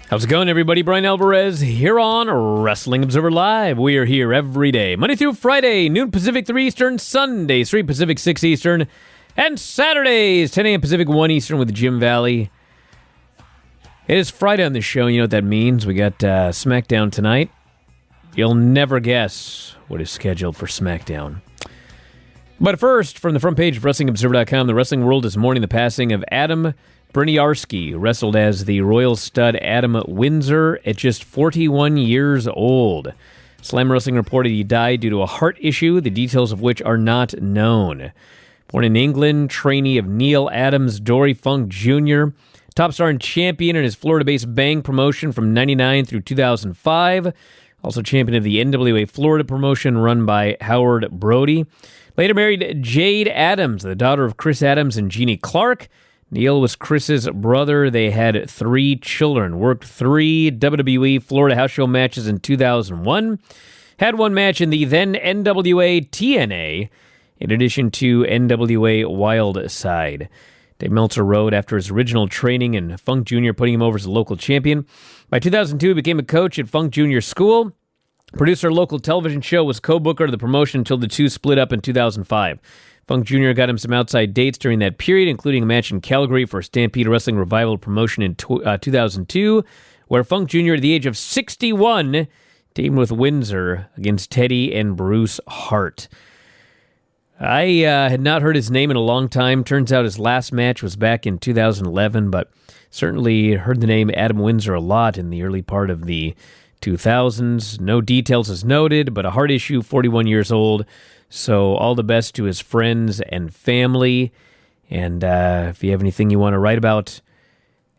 How's it going, everybody? Bryan Alvarez here on Wrestling Observer Live. We are here every day, Monday through Friday, noon Pacific, 3 Eastern, Sundays, 3 Pacific, 6 Eastern, and Saturdays, 10 a.m. Pacific, 1 Eastern with Jim Valley. It is Friday on the show. You know what that means. We got Smackdown tonight. You'll never guess what is scheduled for Smackdown. But first, from the front page of WrestlingObserver.com, the wrestling world is mourning the passing of Adam Briniarski, wrestled as the Royal Stud Adam Windsor at just 41 years old. Slam Wrestling reported he died due to a heart issue, the details of which are not known. Born in England, trainee of Neil Adams, Dory Funk Jr., top star and champion in his Florida-based Bang promotion from 99 through 2005. Also champion of the NWA Florida promotion run by Howard Brody. Later married Jade Adams, the daughter of Chris Adams and Jeannie Clark. Neil was Chris's brother. They had 3 children. Worked 3 WWE Florida house show matches in 2001. Had 1 match in the then NWA TNA, in addition to NWA Wild Side. Dave Meltzer wrote after his original training and Funk Jr. putting him over as a local champion. By 2002, he became a coach at Funk Jr. School. Producer of a local television show, was co-booker of the promotion until the two split up in 2005. Funk Jr. got him some outside dates during that period, including a match in Calgary for Stampede Wrestling Revival promotion in 2002, where Funk Jr. at the age of 61 teamed with Windsor against Teddy and Bruce Hart. I had not heard his name in a long time. Turns out his last match was back in 2011, but certainly heard the name Adam Windsor a lot in the early part of the 2000s. No details as noted, but a heart issue, 41 years old. So all the best to his friends and family. And if you have anything you want to write about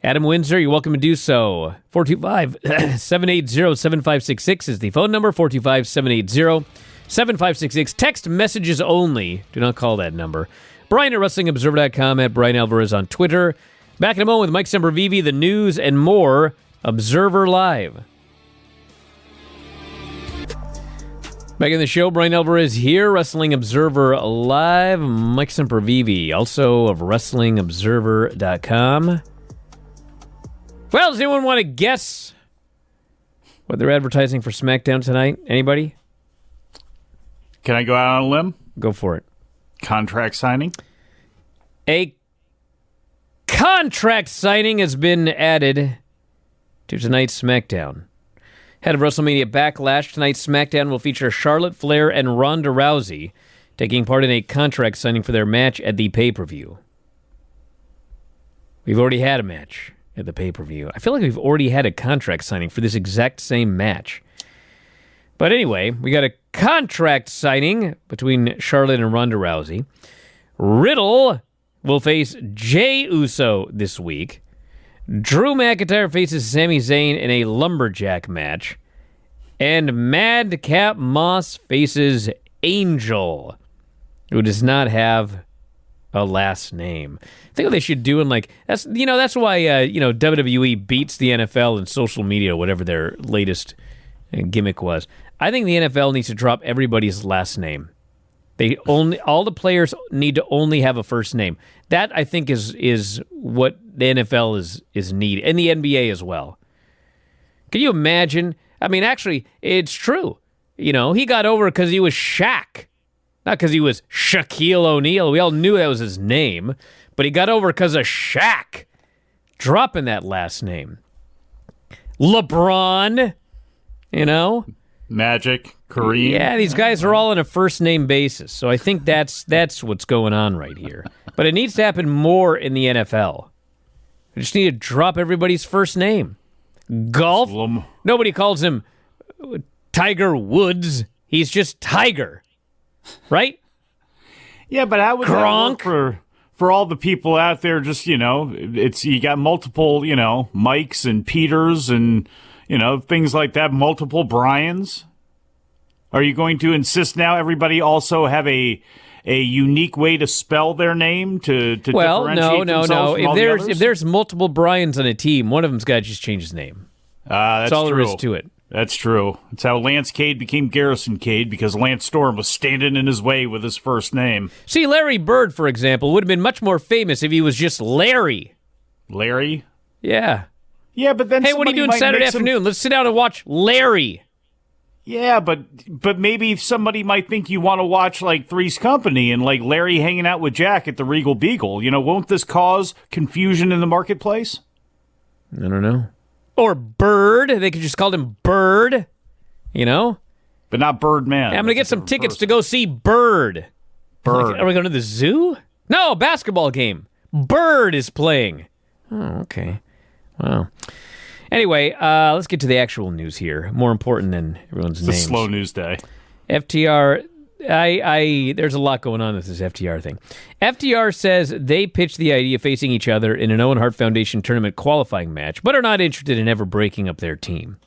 Adam Windsor, you're welcome to do so. 425-780-7566 is the phone number, 425-780-7566. Text messages only. Do not call that number. Bryan at WrestlingObserver.com, at Bryan Alvarez on Twitter. Back in a moment with Mike Sempervive, the news, and more. Observer Live. Back in the show, Bryan Alvarez here, Wrestling Observer Live. Mike Sempervive, also of WrestlingObserver.com. Well, does anyone want to guess what they're advertising for SmackDown tonight? Anybody? Can I go out on a limb? Go for it. Contract signing? A contract signing has been added to tonight's SmackDown. Head of WrestleMania Backlash, tonight's SmackDown will feature Charlotte Flair and Ronda Rousey taking part in a contract signing for their match at the pay-per-view. We've already had a match at the pay-per-view. I feel like we've already had a contract signing for this exact same match. But anyway, we got a contract signing between Charlotte and Ronda Rousey. Riddle will face Jey Uso this week. Drew McIntyre faces Sami Zayn in a lumberjack match. And Madcap Moss faces Angel, who does not have a last name. I think what they should do in that's why WWE beats the NFL in social media, whatever their latest gimmick was. I think the NFL needs to drop everybody's last name. All the players need to only have a first name. That, I think, is what the NFL is needed, and the NBA as well. Can you imagine? I mean, actually, it's true. You know, he got over because he was Shaq, not because he was Shaquille O'Neal. We all knew that was his name, but he got over because of Shaq dropping that last name. LeBron, Magic, Kareem. Yeah, these guys are all on a first-name basis, so I think that's what's going on right here. But it needs to happen more in the NFL. We just need to drop everybody's first name. Golf, nobody calls him Tiger Woods. He's just Tiger, right? Yeah, but how would Gronk? that work for all the people out there? Just it's you got multiple Mikes and Peters and things like that. Multiple Bryans. Are you going to insist now everybody also have a unique way to spell their name to differentiate themselves from all the others? If there's multiple Bryans on a team, one of them's got to just change his name. That's all true. there is to it. That's true. It's how Lance Cade became Garrison Cade, because Lance Storm was standing in his way with his first name. See, Larry Bird, for example, would have been much more famous if he was just Larry. Larry? Yeah. Yeah, but then hey, what are you doing Saturday afternoon? Let's sit down and watch Larry. Yeah, but maybe somebody might think you want to watch like Three's Company and like Larry hanging out with Jack at the Regal Beagle. Won't this cause confusion in the marketplace? I don't know. Or Bird. They could just call him Bird, But not Birdman. Hey, I'm going to get some tickets to go see Bird. Bird. Are we going to the zoo? No, basketball game. Bird is playing. Oh, okay. Wow. Anyway, let's get to the actual news here. More important than everyone's names. It's a slow news day. FTR, there's a lot going on with this FTR thing. FTR says they pitched the idea of facing each other in an Owen Hart Foundation tournament qualifying match, but are not interested in ever breaking up their team.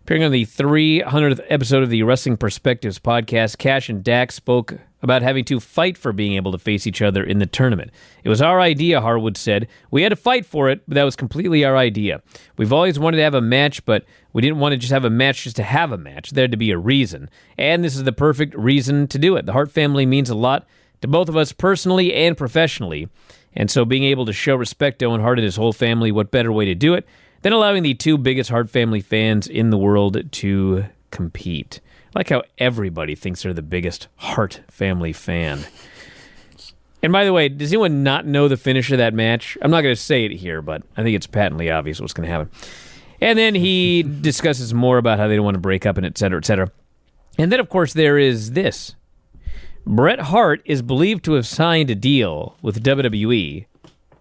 Appearing on the 300th episode of the Wrestling Perspectives podcast, Cash and Dax spoke about having to fight for being able to face each other in the tournament. It was our idea, Harwood said. We had to fight for it, but that was completely our idea. We've always wanted to have a match, but we didn't want to just have a match just to have a match. There had to be a reason. And this is the perfect reason to do it. The Hart family means a lot to both of us personally and professionally. And so being able to show respect to Owen Hart and his whole family, what better way to do it than allowing the two biggest Hart family fans in the world to compete. I like how everybody thinks they're the biggest Hart family fan. And by the way, does anyone not know the finish of that match? I'm not going to say it here, but I think it's patently obvious what's going to happen. And then he discusses more about how they don't want to break up and et cetera, et cetera. And then, of course, there is this. Bret Hart is believed to have signed a deal with WWE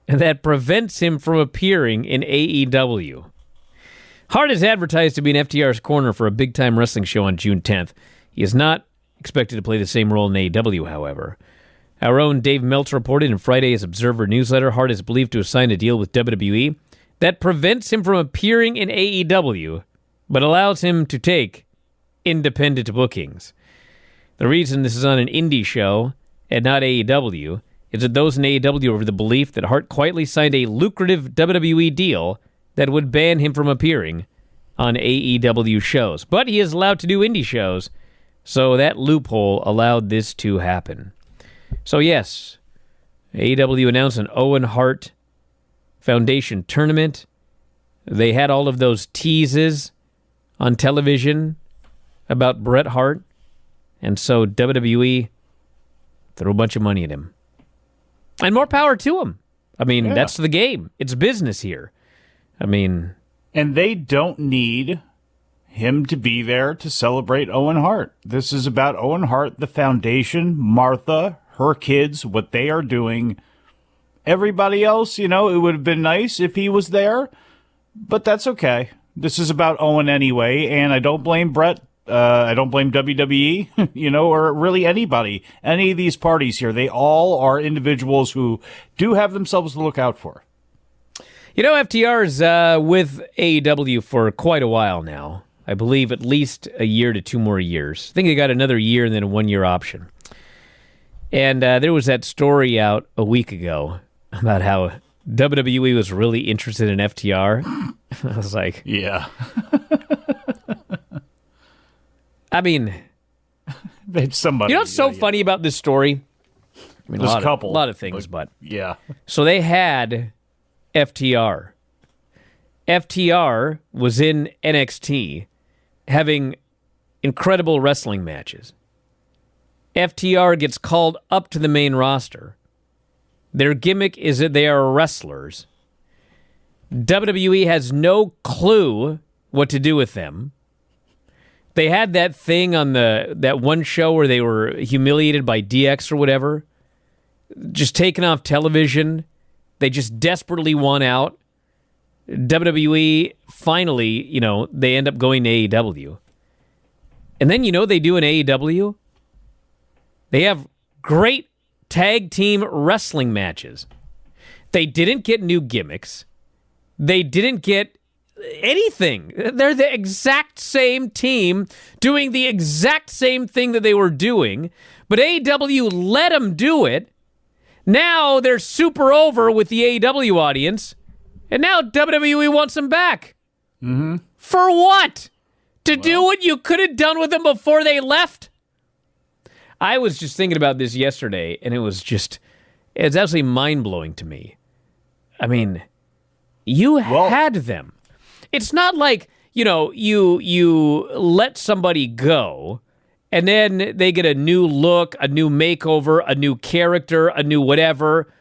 that prevents him from appearing in AEW. Hart is advertised to be in FTR's corner for a big-time wrestling show on June 10th. He is not expected to play the same role in AEW, however. Our own Dave Meltz reported in Friday's Observer newsletter, Hart is believed to have signed a deal with WWE that prevents him from appearing in AEW, but allows him to take independent bookings. The reason this is on an indie show and not AEW is that those in AEW are of the belief that Hart quietly signed a lucrative WWE deal that would ban him from appearing on AEW shows. But he is allowed to do indie shows, so that loophole allowed this to happen. So yes, AEW announced an Owen Hart Foundation tournament. They had all of those teases on television about Bret Hart, and so WWE threw a bunch of money at him. And more power to him. I mean, That's the game. It's business here. I mean... And they don't need him to be there to celebrate Owen Hart. This is about Owen Hart, the foundation, Martha, her kids, what they are doing. Everybody else, it would have been nice if he was there, but that's okay. This is about Owen anyway, and I don't blame Bret. I don't blame WWE, or really anybody. Any of these parties here, they all are individuals who do have themselves to look out for. FTR's with AEW for quite a while now. I believe at least a year to 2 more years. I think they got another year and then a 1-year option. And there was that story out a week ago about how WWE was really interested in FTR. I was like... Yeah. I mean... Somebody... what's so funny about this story? I mean, There's a lot of things, but... Yeah. So they had FTR. FTR was in NXT having incredible wrestling matches. FTR gets called up to the main roster. Their gimmick is that they are wrestlers. WWE has no clue what to do with them. They had that thing on that one show where they were humiliated by DX or whatever, just taken off television. They just desperately want out. WWE, finally, they end up going to AEW. And then, they do an AEW. They have great tag team wrestling matches. They didn't get new gimmicks. They didn't get anything. They're the exact same team doing the exact same thing that they were doing, but AEW let them do it. Now they're super over with the AEW audience, and now WWE wants them back. Mm-hmm. For what? To do what you could have done with them before they left? I was just thinking about this yesterday, and it's absolutely mind-blowing to me. I mean, you had them. it's not like, you let somebody go and then they get a new look, a new makeover, a new character, a new whatever.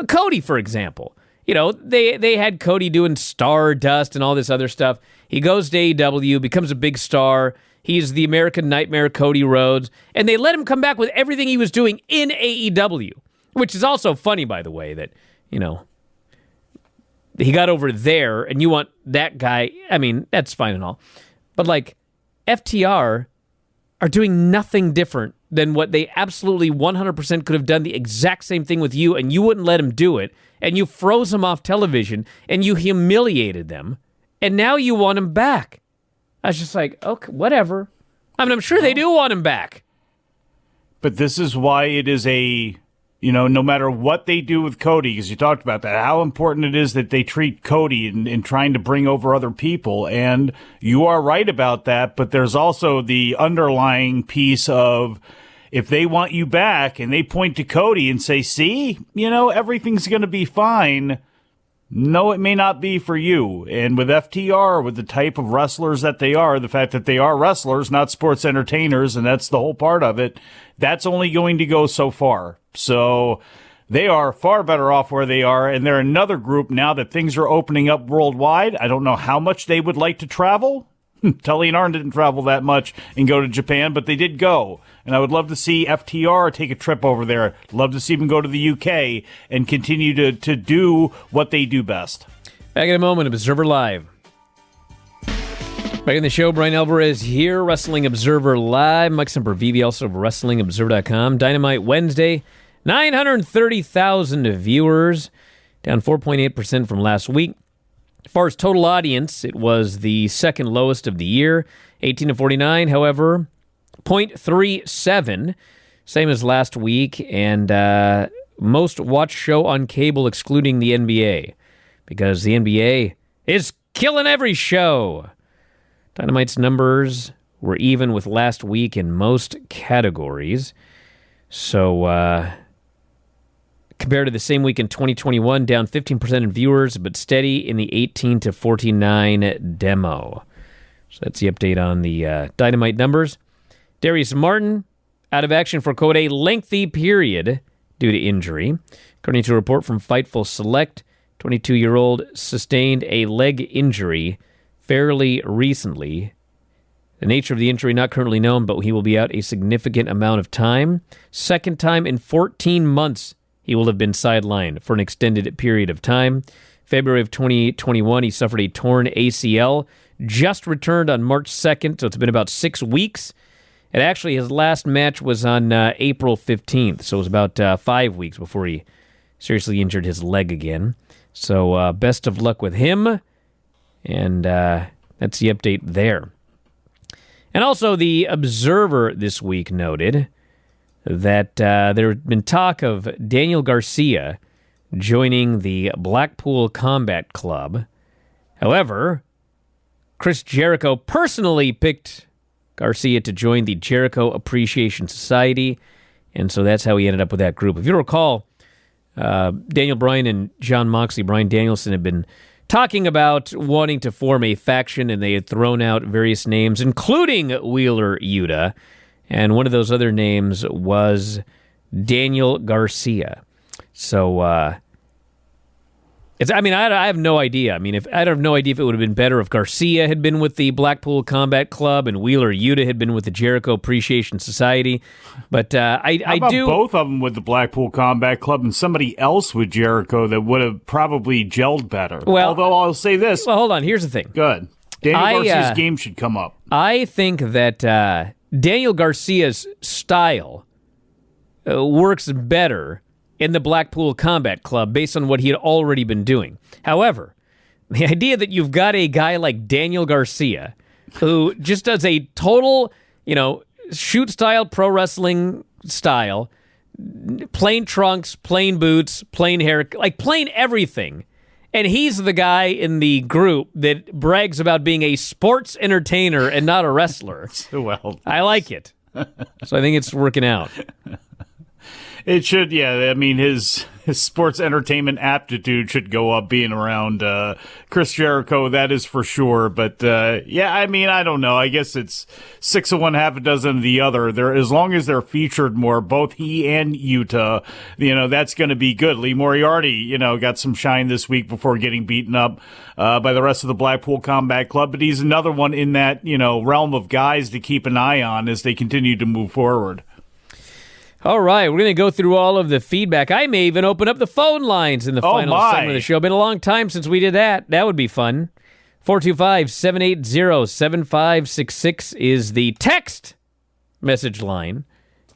Cody, for example. They had Cody doing Stardust and all this other stuff. He goes to AEW, becomes a big star. He's the American Nightmare, Cody Rhodes. And they let him come back with everything he was doing in AEW, which is also funny, by the way, that, he got over there and you want that guy. I mean, that's fine and all. But, FTR are doing nothing different than what they absolutely 100% could have done the exact same thing with you, and you wouldn't let him do it, and you froze him off television, and you humiliated them, and now you want him back. I was just like, okay, whatever. I mean, I'm sure they do want him back. But this is why it is no matter what they do with Cody, because you talked about that, how important it is that they treat Cody in trying to bring over other people. And you are right about that, but there's also the underlying piece of, if they want you back and they point to Cody and say, see, everything's going to be fine. No, it may not be for you. And with FTR, with the type of wrestlers that they are, the fact that they are wrestlers, not sports entertainers, and that's the whole part of it, that's only going to go so far. So they are far better off where they are, and they're another group now that things are opening up worldwide. I don't know how much they would like to travel. Tully and Arn didn't travel that much and go to Japan, but they did go. And I would love to see FTR take a trip over there. Love to see them go to the UK and continue to do what they do best. Back in a moment, Observer Live. Back in the show, Bryan Alvarez here, Wrestling Observer Live. Mike Sempervive, also of WrestlingObserver.com. Dynamite Wednesday, 930,000 viewers, down 4.8% from last week. As far as total audience, it was the second lowest of the year, 18 to 49, however, 0.37, same as last week, and most watched show on cable excluding the NBA, because the NBA is killing every show. Dynamite's numbers were even with last week in most categories, so compared to the same week in 2021, down 15% in viewers, but steady in the 18 to 49 demo. So that's the update on the Dynamite numbers. Darius Martin, out of action for quote, a lengthy period due to injury. According to a report from Fightful Select, 22-year-old sustained a leg injury fairly recently. The nature of the injury not currently known, but he will be out a significant amount of time. Second time in 14 months he will have been sidelined for an extended period of time. February of 2021, he suffered a torn ACL, just returned on March 2nd, so it's been about 6 weeks. And actually, his last match was on April 15th, so it was about 5 weeks before he seriously injured his leg again. So best of luck with him, and that's the update there. And also, the Observer this week noted that there had been talk of Daniel Garcia joining the Blackpool Combat Club. However, Chris Jericho personally picked Garcia to join the Jericho Appreciation Society, and so that's how he ended up with that group. If you recall, Daniel Bryan and Jon Moxley, Bryan Danielson, had been talking about wanting to form a faction, and they had thrown out various names, including Wheeler Yuta. And one of those other names was Daniel Garcia. So, I have no idea. I mean, I have no idea if it would have been better if Garcia had been with the Blackpool Combat Club and Wheeler Yuta had been with the Jericho Appreciation Society. But I do both of them with the Blackpool Combat Club and somebody else with Jericho that would have probably gelled better. Well, although I'll say this. Well, hold on. Here's the thing. Good. Daniel Garcia's game should come up. I think that Daniel Garcia's style works better in the Blackpool Combat Club based on what he had already been doing. However, the idea that you've got a guy like Daniel Garcia who just does a total, shoot style, pro wrestling style, plain trunks, plain boots, plain hair, like plain everything. And he's the guy in the group that brags about being a sports entertainer and not a wrestler. Well, I like it. So I think it's working out. It should, yeah. I mean, his sports entertainment aptitude should go up being around Chris Jericho, that is for sure. But, yeah, I mean, I don't know. I guess it's 6 of one, half a dozen of the other. As long as they're featured more, both he and Utah, that's going to be good. Lee Moriarty, got some shine this week before getting beaten up by the rest of the Blackpool Combat Club. But he's another one in that, realm of guys to keep an eye on as they continue to move forward. All right, we're going to go through all of the feedback. I may even open up the phone lines in the final segment of the show. Been a long time since we did that. That would be fun. 425-780-7566 is the text message line.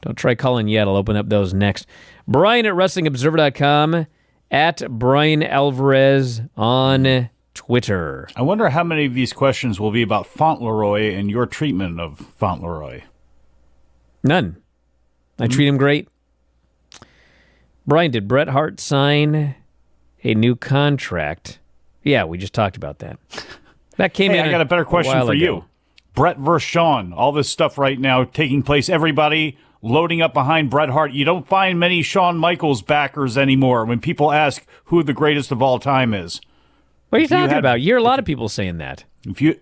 Don't try calling yet. I'll open up those next. Bryan at WrestlingObserver.com, at Bryan Alvarez on Twitter. I wonder how many of these questions will be about Fauntleroy and your treatment of Fauntleroy. None. I treat him great. Bryan, did Bret Hart sign a new contract? Yeah, we just talked about that. That came in. I got a better question for you. Bret versus Shawn. All this stuff right now taking place. Everybody loading up behind Bret Hart. You don't find many Shawn Michaels backers anymore when people ask who the greatest of all time is. What are you talking about? You hear a lot of people saying that.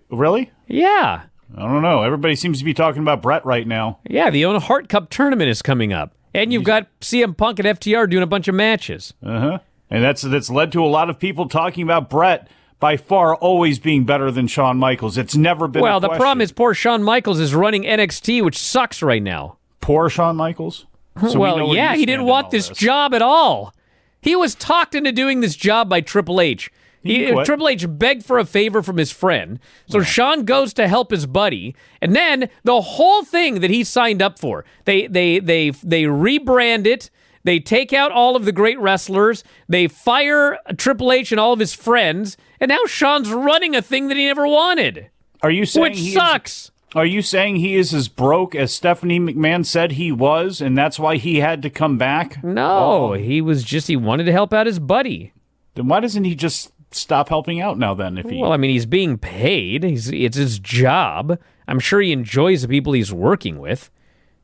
Really? Yeah. I don't know. Everybody seems to be talking about Bret right now. Yeah, the Owen Hart Cup tournament is coming up. And you've got CM Punk and FTR doing a bunch of matches. Uh-huh. And that's led to a lot of people talking about Bret by far always being better than Shawn Michaels. It's never been Well, the problem is poor Shawn Michaels is running NXT, which sucks right now. Poor Shawn Michaels? So well, yeah, he didn't want this job at all. He was talked into doing this job by Triple H. Triple H begged for a favor from his friend, so Shawn goes to help his buddy, and then the whole thing that he signed up for, they rebrand it, they take out all of the great wrestlers, they fire Triple H and all of his friends, and now Shawn's running a thing that he never wanted. Are you saying which sucks? Are you saying he is as broke as Stephanie McMahon said he was, and that's why he had to come back? No, he wanted to help out his buddy. Then why doesn't he just stop helping out now then? Well, I mean, he's being paid. It's his job. I'm sure he enjoys the people he's working with.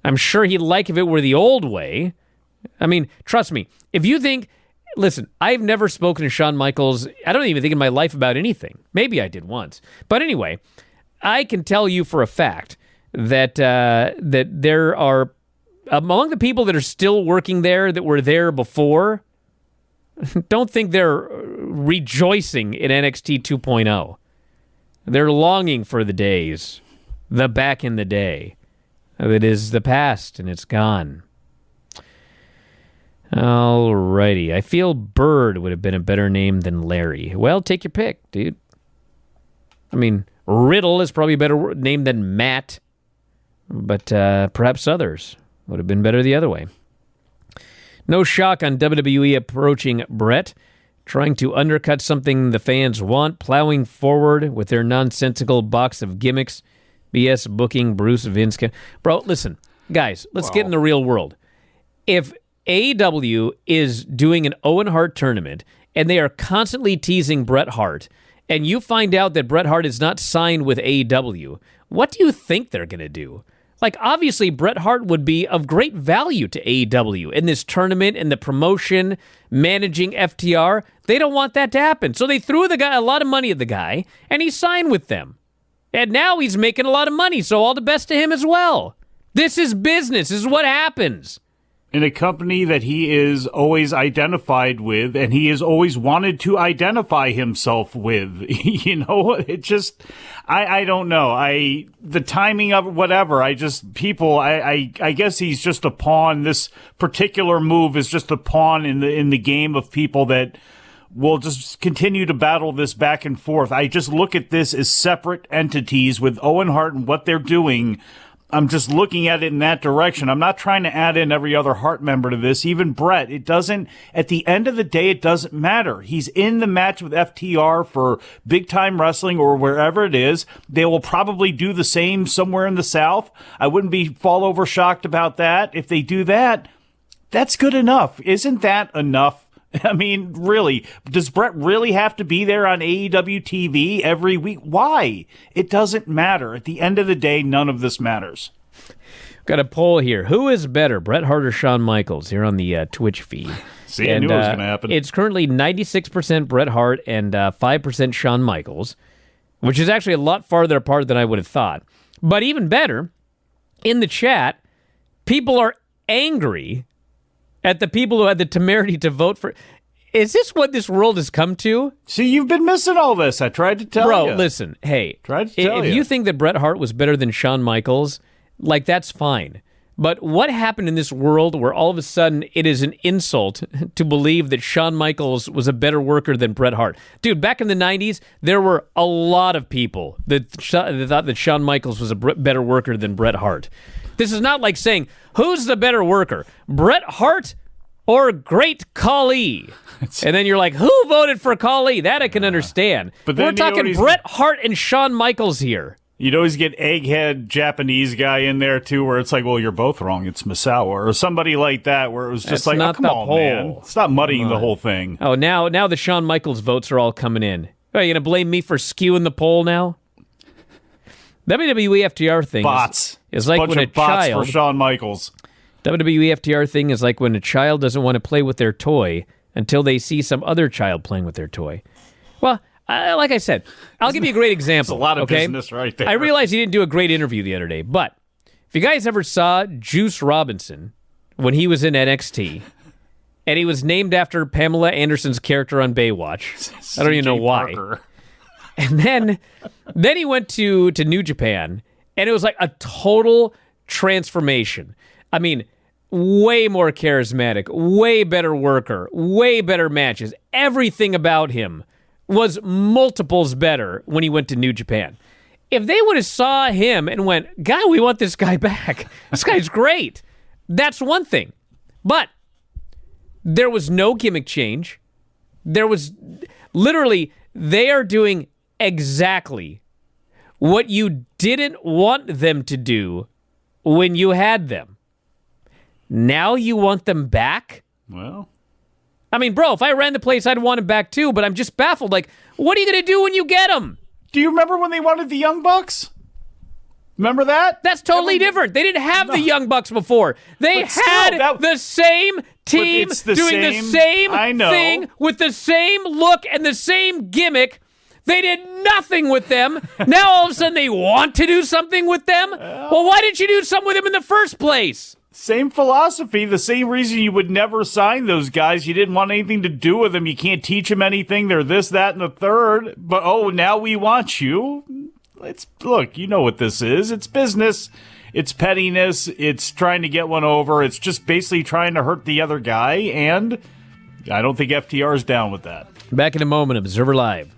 I'm sure he'd like if it were the old way. I mean, trust me, if you think... Listen, I've never spoken to Shawn Michaels. I don't even think in my life about anything. Maybe I did once. But anyway, I can tell you for a fact that that there are... Among the people that are still working there that were there before... Don't think they're rejoicing in NXT 2.0. They're longing for the days, the back in the day. It is the past and it's gone. Alrighty. I feel Bird would have been a better name than Larry. Well, take your pick, dude. I mean, Riddle is probably a better name than Matt, but perhaps others would have been better the other way. No shock on WWE approaching Bret, trying to undercut something the fans want, plowing forward with their nonsensical box of gimmicks, BS booking, Bruce Vince. Bro, listen, guys, let's get in the real world. If AEW is doing an Owen Hart tournament and they are constantly teasing Bret Hart, and you find out that Bret Hart is not signed with AEW, what do you think they're going to do? Like, obviously, Bret Hart would be of great value to AEW in this tournament and the promotion, managing FTR. They don't want that to happen. So they threw the guy a lot of money at the guy, and he signed with them. And now he's making a lot of money, so all the best to him as well. This is business. This is what happens. In a company that he is always identified with, and he has always wanted to identify himself with, it just, I don't know. The timing of it, whatever, I guess he's just a pawn. This particular move is just a pawn in the game of people that will just continue to battle this back and forth. I just look at this as separate entities with Owen Hart and what they're doing. I'm just looking at it in that direction. I'm not trying to add in every other Hart member to this, even Bret. It doesn't, at the end of the day, it doesn't matter. He's in the match with FTR for big time wrestling or wherever it is. They will probably do the same somewhere in the South. I wouldn't be fall over shocked about that. If they do that, that's good enough. Isn't that enough? I mean, really, does Bret really have to be there on AEW TV every week? Why? It doesn't matter. At the end of the day, none of this matters. Got a poll here. Who is better, Bret Hart or Shawn Michaels? Here on the Twitch feed. See, I knew it was going to happen. It's currently 96% Bret Hart and 5% Shawn Michaels, which is actually a lot farther apart than I would have thought. But even better, in the chat, people are angry at the people who had the temerity to vote for... Is this what this world has come to? See, you've been missing all this. I tried to tell you. Bro, listen. Hey, if you think that Bret Hart was better than Shawn Michaels, like, that's fine. But what happened in this world where all of a sudden it is an insult to believe that Shawn Michaels was a better worker than Bret Hart? Dude, back in the 90s, there were a lot of people that thought that Shawn Michaels was a better worker than Bret Hart. This is not like saying, who's the better worker, Bret Hart or Great Khali? And then you're like, who voted for Khali? That I can understand. But we're talking Bret Hart and Shawn Michaels here. You'd always get egghead Japanese guy in there, too, where it's like, well, you're both wrong. It's Misawa. Or somebody like that, where it was just That's come on, man. Stop muddying the whole thing. Oh, now the Shawn Michaels votes are all coming in. Are you going to blame me for skewing the poll now? WWE FTR thing bots. Is like when a child... for Shawn Michaels. WWE FTR thing is like when a child doesn't want to play with their toy until they see some other child playing with their toy. Well, like I said, I'll give you a great example. It's a lot of business right there. I realize he didn't do a great interview the other day, but if you guys ever saw Juice Robinson when he was in NXT, and he was named after Pamela Anderson's character on Baywatch. I don't even know why. Parker. And then he went to New Japan, and it was like a total transformation. I mean, way more charismatic, way better worker, way better matches. Everything about him was multiples better when he went to New Japan. If they would have saw him and went, God, we want this guy back. This guy's great. That's one thing. But there was no gimmick change. There was literally, they are doing exactly what you didn't want them to do when you had them. Now you want them back? Well, I mean, bro, if I ran the place, I'd want him back too, but I'm just baffled. Like, what are you going to do when you get him? Do you remember when they wanted the Young Bucks? Remember that? That's totally different. They didn't have the Young Bucks before. They had the same team doing the same thing with the same look and the same gimmick. They did nothing with them. Now all of a sudden they want to do something with them? Well, why didn't you do something with them in the first place? Same philosophy, the same reason you would never sign those guys. You didn't want anything to do with them. You can't teach them anything. They're this, that, and the third. But, now we want you. Look, you know what this is. It's business. It's pettiness. It's trying to get one over. It's just basically trying to hurt the other guy. And I don't think FTR is down with that. Back in a moment, Observer Live.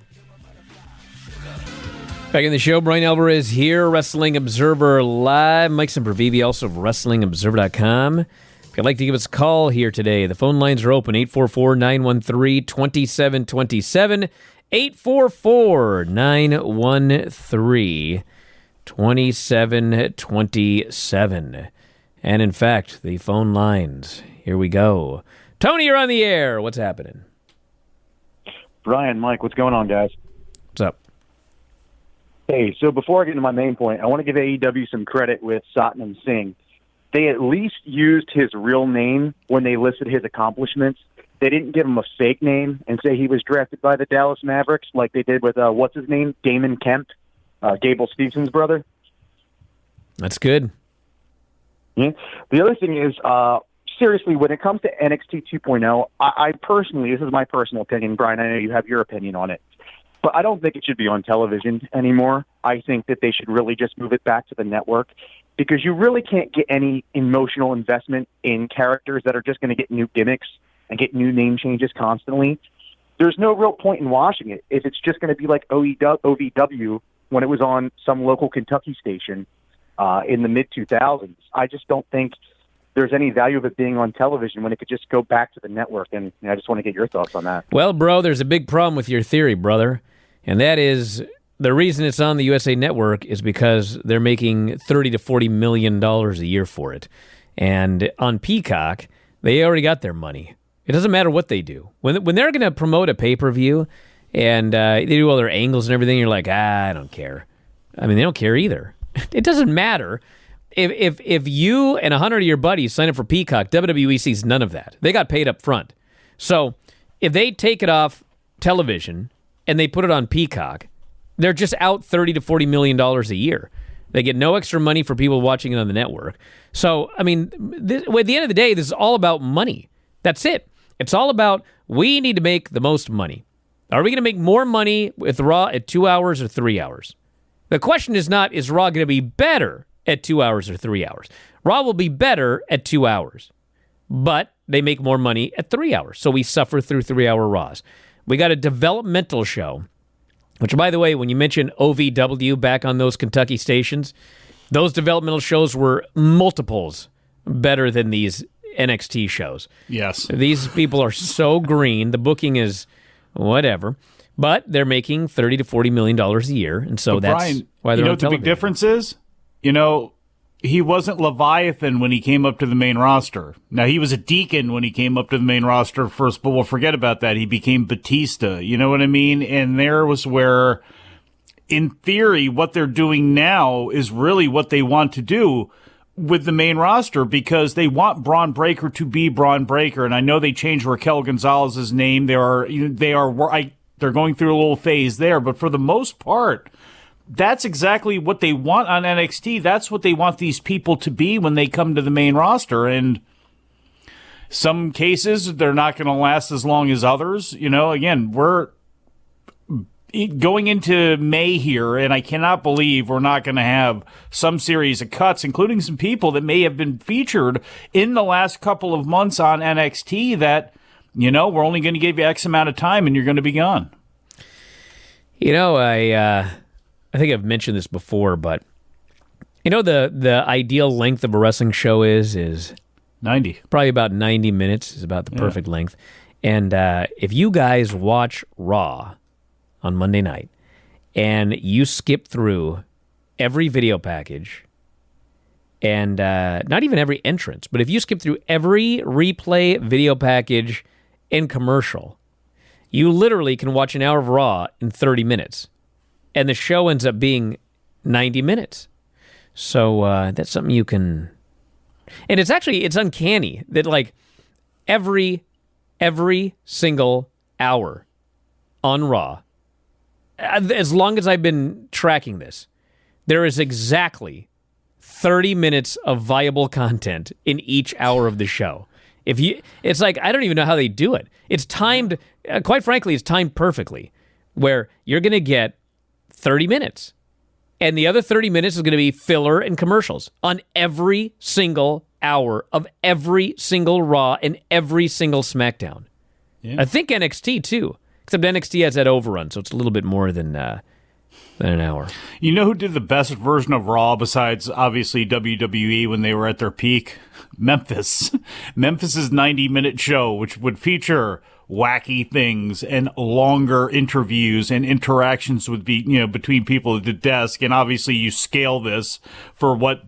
Back in the show, Bryan Alvarez here, Wrestling Observer Live. Mike Sempervive, also of WrestlingObserver.com. If you'd like to give us a call here today, the phone lines are open, 844-913-2727, 844-913-2727. And in fact, the phone lines, here we go. Tony, you're on the air. What's happening? Bryan, Mike, what's going on, guys? What's up? Hey, so before I get into my main point, I want to give AEW some credit with Satnam Singh. They at least used his real name when they listed his accomplishments. They didn't give him a fake name and say he was drafted by the Dallas Mavericks like they did with, what's his name, Damon Kemp, Gable Stevenson's brother. That's good. Yeah. The other thing is, seriously, when it comes to NXT 2.0, I personally, this is my personal opinion, Bryan, I know you have your opinion on it, but I don't think it should be on television anymore. I think that they should really just move it back to the network because you really can't get any emotional investment in characters that are just going to get new gimmicks and get new name changes constantly. There's no real point in watching it if it's just going to be like OVW when it was on some local Kentucky station in the mid-2000s. I just don't think there's any value of it being on television when it could just go back to the network, and I just want to get your thoughts on that. Well, bro, there's a big problem with your theory, brother. And that is the reason it's on the USA Network is because they're making $30 to $40 million a year for it. And on Peacock, they already got their money. It doesn't matter what they do. When they're going to promote a pay-per-view and they do all their angles and everything, you're like, I don't care. I mean, they don't care either. It doesn't matter. if you and 100 of your buddies sign up for Peacock, WWE sees none of that. They got paid up front. So if they take it off television and they put it on Peacock, they're just out $30 to $40 million a year. They get no extra money for people watching it on the network. So, I mean, at the end of the day, this is all about money. That's it. It's all about, we need to make the most money. Are we going to make more money with Raw at 2 hours or 3 hours? The question is not, is Raw going to be better at 2 hours or 3 hours? Raw will be better at 2 hours, but they make more money at 3 hours. So we suffer through 3-hour Raws. We got a developmental show, which, by the way, when you mention OVW back on those Kentucky stations, those developmental shows were multiples better than these NXT shows. Yes. These people are so green. The booking is whatever. But they're making $30 to $40 million a year, and so that's Bryan, why they're you know on what the big television. difference is? You know, he wasn't Leviathan when he came up to the main roster. Now, he was a deacon when he came up to the main roster first, but we'll forget about that. He became Batista. You know what I mean? And there was where, in theory, what they're doing now is really what they want to do with the main roster, because they want Braun Breaker to be Braun Breaker. And I know they changed Raquel Gonzalez's name. They're going through a little phase there, but for the most part, that's exactly what they want on NXT. That's what they want these people to be when they come to the main roster. And some cases, they're not going to last as long as others. You know, again, we're going into May here, and I cannot believe we're not going to have some series of cuts, including some people that may have been featured in the last couple of months on NXT that, you know, we're only going to give you X amount of time and you're going to be gone. You know, I think I've mentioned this before, but you know the ideal length of a wrestling show is 90. Probably about 90 minutes is about the perfect length. And if you guys watch Raw on Monday night and you skip through every video package and not even every entrance, but if you skip through every replay video package and commercial, you literally can watch an hour of Raw in 30 minutes. And the show ends up being 90 minutes. So that's something you can... And it's uncanny that, like, every single hour on Raw, as long as I've been tracking this, there is exactly 30 minutes of viable content in each hour of the show. It's like, I don't even know how they do it. It's timed, quite frankly, it's timed perfectly, where you're going to get 30 minutes, and the other 30 minutes is going to be filler and commercials on every single hour of every single Raw and every single SmackDown. Yeah. I think NXT too, except NXT has that overrun, so it's a little bit more than an hour. You know who did the best version of Raw besides, obviously, WWE when they were at their peak? Memphis. Memphis's 90-minute show, which would feature wacky things and longer interviews and interactions with between people at the desk. And obviously you scale this for what,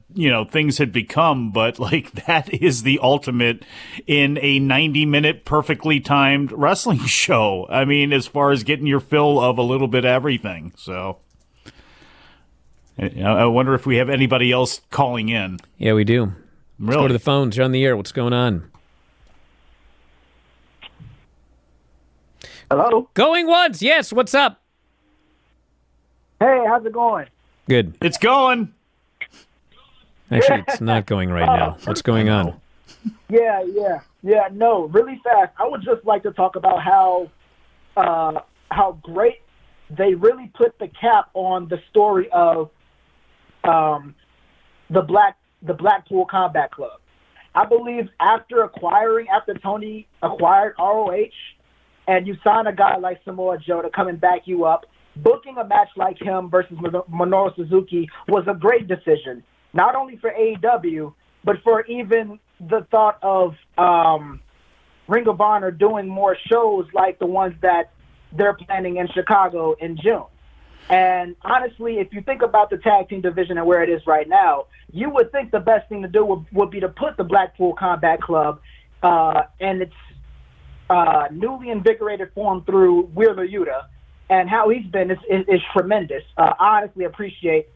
things had become, but like that is the ultimate in a 90-minute perfectly timed wrestling show. I mean, as far as getting your fill of a little bit of everything. So I wonder if we have anybody else calling in. Yeah, we do. Really? Let's go to the phones. You're on the air. What's going on? Hello? Going once. Yes, what's up? Hey, how's it going? Good. It's going. Actually, it's not going right now. What's going on? Yeah. No, really fast. I would just like to talk about how great they really put the cap on the story of the Blackpool Combat Club. I believe after Tony acquired ROH, and you sign a guy like Samoa Joe to come and back you up, booking a match like him versus Minoru Suzuki was a great decision, not only for AEW, but for even the thought of Ring of Honor doing more shows like the ones that they're planning in Chicago in June. And honestly, if you think about the tag team division and where it is right now, you would think the best thing to do would be to put the Blackpool Combat Club and its newly invigorated form through Wheeler Yuta, and how he's been is tremendous. I honestly appreciate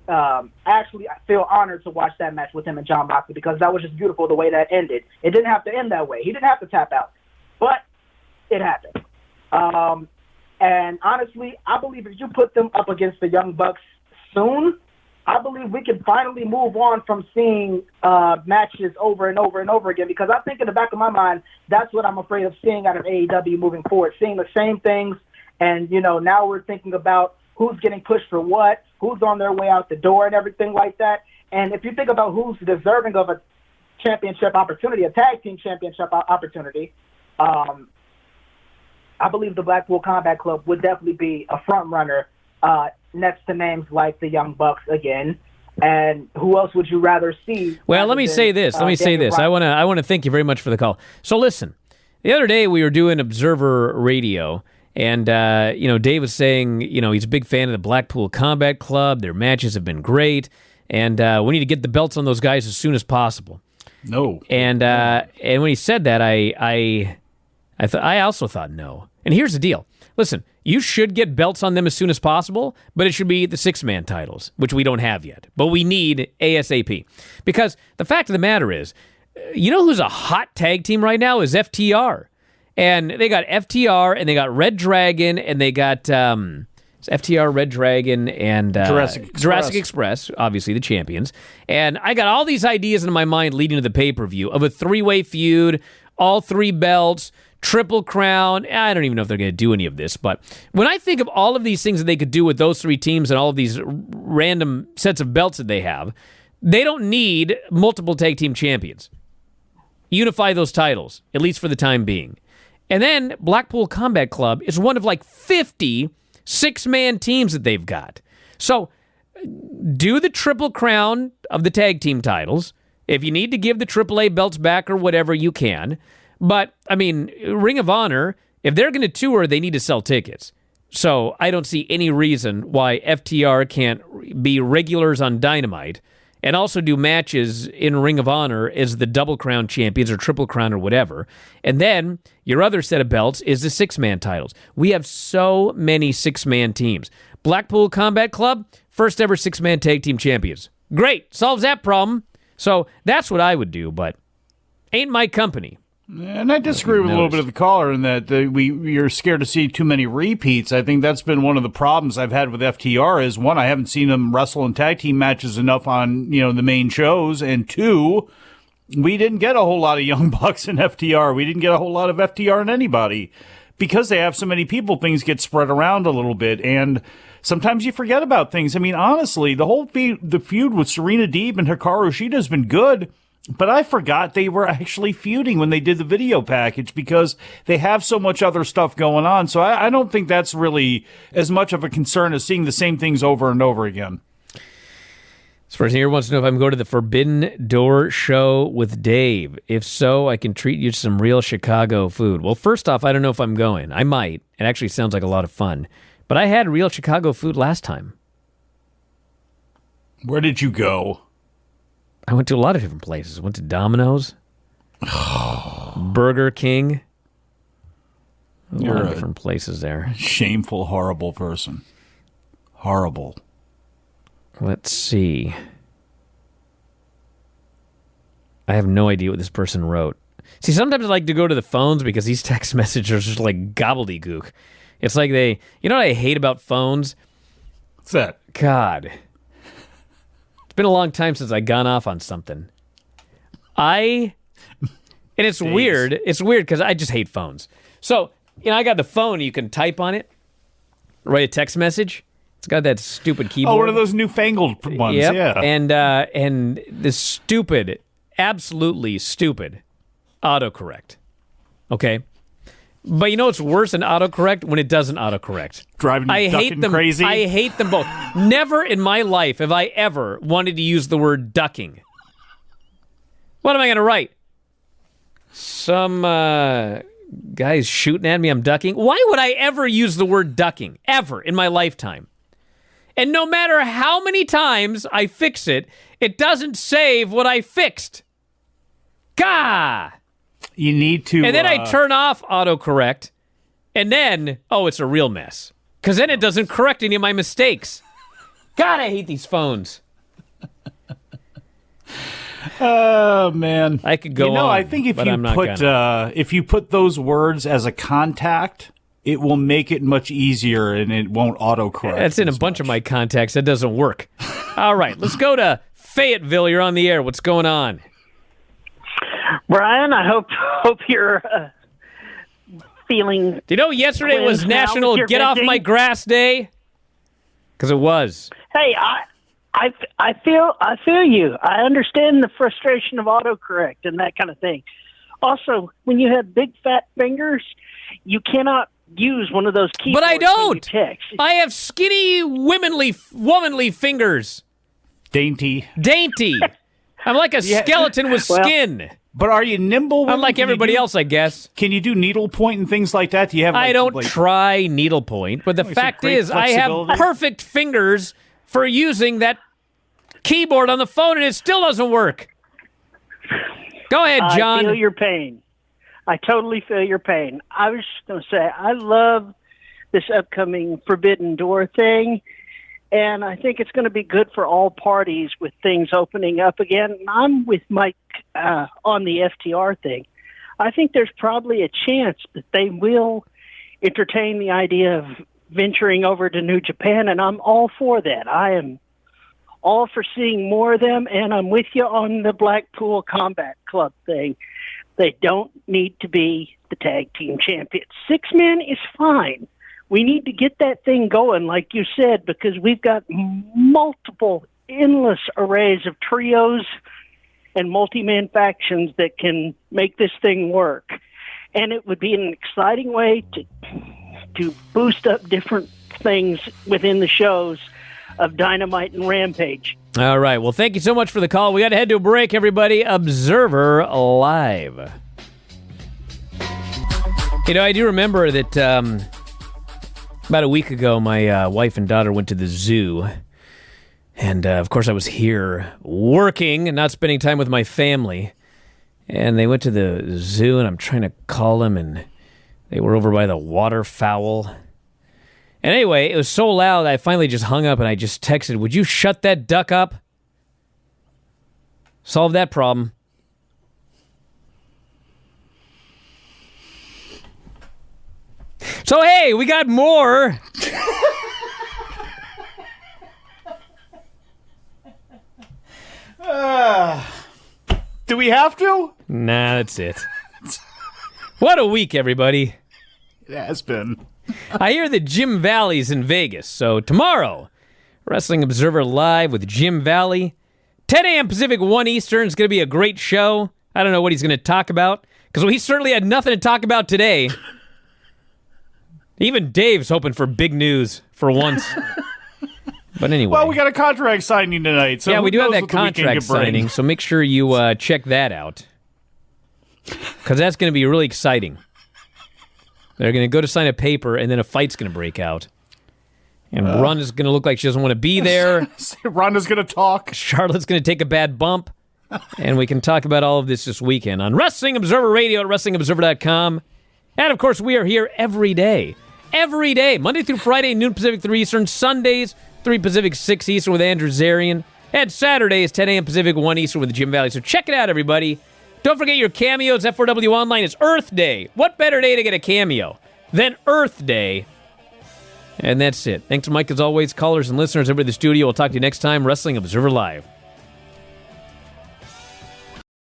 actually, I feel honored to watch that match with him and Jon Moxley because that was just beautiful the way that ended. It didn't have to end that way. He didn't have to tap out, but it happened. And honestly, I believe if you put them up against the Young Bucks soon, I believe we can finally move on from seeing matches over and over and over again, because I think in the back of my mind, that's what I'm afraid of seeing out of AEW moving forward, seeing the same things. And, now we're thinking about who's getting pushed for what, who's on their way out the door and everything like that. And if you think about who's deserving of a championship opportunity, a tag team championship opportunity, I believe the Blackpool Combat Club would definitely be a front runner next to names like the Young Bucks again. And who else would you rather see? Well, let me say this. I want to thank you very much for the call. So listen, the other day we were doing Observer Radio, and Dave was saying, he's a big fan of the Blackpool Combat Club. Their matches have been great, and we need to get the belts on those guys as soon as possible. No. And when he said that, I also thought no. And here's the deal. Listen, you should get belts on them as soon as possible, but it should be the six-man titles, which we don't have yet. But we need ASAP. Because the fact of the matter is, who's a hot tag team right now is FTR. And they got FTR, and they got Red Dragon, and they got FTR, Red Dragon, and Jurassic Express, obviously the champions. And I got all these ideas in my mind leading to the pay-per-view of a three-way feud, all three belts, Triple Crown. I don't even know if they're going to do any of this, but when I think of all of these things that they could do with those three teams and all of these random sets of belts that they have, they don't need multiple tag team champions. Unify those titles, at least for the time being. And then Blackpool Combat Club is one of like 50 six-man teams that they've got. So do the Triple Crown of the tag team titles. If you need to give the AAA belts back or whatever, you can. But, Ring of Honor, if they're going to tour, they need to sell tickets. So I don't see any reason why FTR can't be regulars on Dynamite and also do matches in Ring of Honor as the Double Crown champions or Triple Crown or whatever. And then your other set of belts is the six-man titles. We have so many six-man teams. Blackpool Combat Club, first ever six-man tag team champions. Great, solves that problem. So that's what I would do, but ain't my company. And I disagree with a little bit of the caller in that you're scared to see too many repeats. I think that's been one of the problems I've had with FTR is, one, I haven't seen them wrestle in tag team matches enough on, the main shows, and two, we didn't get a whole lot of Young Bucks in FTR. We didn't get a whole lot of FTR in anybody. Because they have so many people, things get spread around a little bit, and sometimes you forget about things. Honestly, the whole the feud with Serena Deeb and Hikaru Shida has been good, but I forgot they were actually feuding when they did the video package because they have so much other stuff going on. So I don't think that's really as much of a concern as seeing the same things over and over again. This person here wants to know if I'm going to the Forbidden Door show with Dave. If so, I can treat you to some real Chicago food. Well, first off, I don't know if I'm going. I might. It actually sounds like a lot of fun. But I had real Chicago food last time. Where did you go? I went to a lot of different places. I went to Domino's, Burger King. A lot of different places there. Shameful, horrible person. Horrible. Let's see. I have no idea what this person wrote. See, sometimes I like to go to the phones because these text messages are just like gobbledygook. It's like they... You know what I hate about phones? What's that? God. It's been a long time since I've gone off on something. And it's weird. It's weird because I just hate phones. So, I got the phone. You can type on it, write a text message. It's got that stupid keyboard. Oh, one of those newfangled ones, yep. Yeah. And this stupid, absolutely stupid autocorrect. Okay? But you know what's worse than autocorrect? When it doesn't autocorrect. Driving you crazy? I hate them both. Never in my life have I ever wanted to use the word ducking. What am I going to write? Some guy's shooting at me, I'm ducking? Why would I ever use the word ducking? Ever in my lifetime? And no matter how many times I fix it, it doesn't save what I fixed. Gah! You need to... And then I turn off autocorrect, and then, it's a real mess. Because then it doesn't correct any of my mistakes. God, I hate these phones. Oh man, I could go on. I think if you put those words as a contact, it will make it much easier, and it won't autocorrect. That's in a bunch of my contacts. That doesn't work. All right, let's go to Fayetteville. You're on the air. What's going on? Brian, I hope you're feeling. Do you know yesterday was National Get Off My Grass Day? Because it was. Hey, I feel you. I understand the frustration of autocorrect and that kind of thing. Also, when you have big fat fingers, you cannot use one of those keyboards. But I don't. When you text. I have skinny, womanly fingers. Dainty. I'm like a skeleton with skin. But are you nimble? I'm like everybody else, I guess. Can you do needlepoint and things like that? Do you have? I don't try needlepoint, but the fact is, I have perfect fingers for using that keyboard on the phone, and it still doesn't work. Go ahead, John. I feel your pain. I totally feel your pain. I was just going to say, I love this upcoming Forbidden Door thing, and I think it's going to be good for all parties with things opening up again. I'm with Mike on the FTR thing. I think there's probably a chance that they will entertain the idea of venturing over to New Japan, and I'm all for that. I am all for seeing more of them, and I'm with you on the Blackpool Combat Club thing. They don't need to be the tag team champions. 6 men is fine. We need to get that thing going, like you said, because we've got multiple, endless arrays of trios and multi-man factions that can make this thing work. And it would be an exciting way to boost up different things within the shows of Dynamite and Rampage. All right. Well, thank you so much for the call. We got to head to a break, everybody. Observer Live. You know, I do remember that about a week ago, my wife and daughter went to the zoo. And, of course, I was here working and not spending time with my family. And they went to the zoo, and I'm trying to call them, and they were over by the waterfowl. And anyway, it was so loud, I finally just hung up, and I just texted, would you shut that duck up? Solve that problem. So, hey, we got more. Do we have to? Nah, that's it. What a week, everybody. It has been. I hear that Jim Valley's in Vegas, so tomorrow, Wrestling Observer Live with Jim Valley. 10 a.m. Pacific, 1 Eastern. It's going to be a great show. I don't know what he's going to talk about, because he certainly had nothing to talk about today. Even Dave's hoping for big news for once. But anyway. Well, we got a contract signing tonight. So yeah, we do have that contract signing, so make sure you check that out. Because that's going to be really exciting. They're going to go to sign a paper, and then a fight's going to break out. And Ronda's going to look like she doesn't want to be there. Ronda's going to talk. Charlotte's going to take a bad bump. And we can talk about all of this weekend on Wrestling Observer Radio at WrestlingObserver.com. And, of course, we are here every day. Every day. Monday through Friday, noon Pacific, 3 Eastern. Sundays, 3 Pacific, 6 Eastern with Andrew Zarian. And Saturdays, 10 a.m. Pacific, 1 Eastern with Jim Valley. So check it out, everybody. Don't forget your cameos. F4W Online is Earth Day. What better day to get a cameo than Earth Day? And that's it. Thanks, Mike, as always. Callers and listeners over at the studio. We'll talk to you next time. Wrestling Observer Live.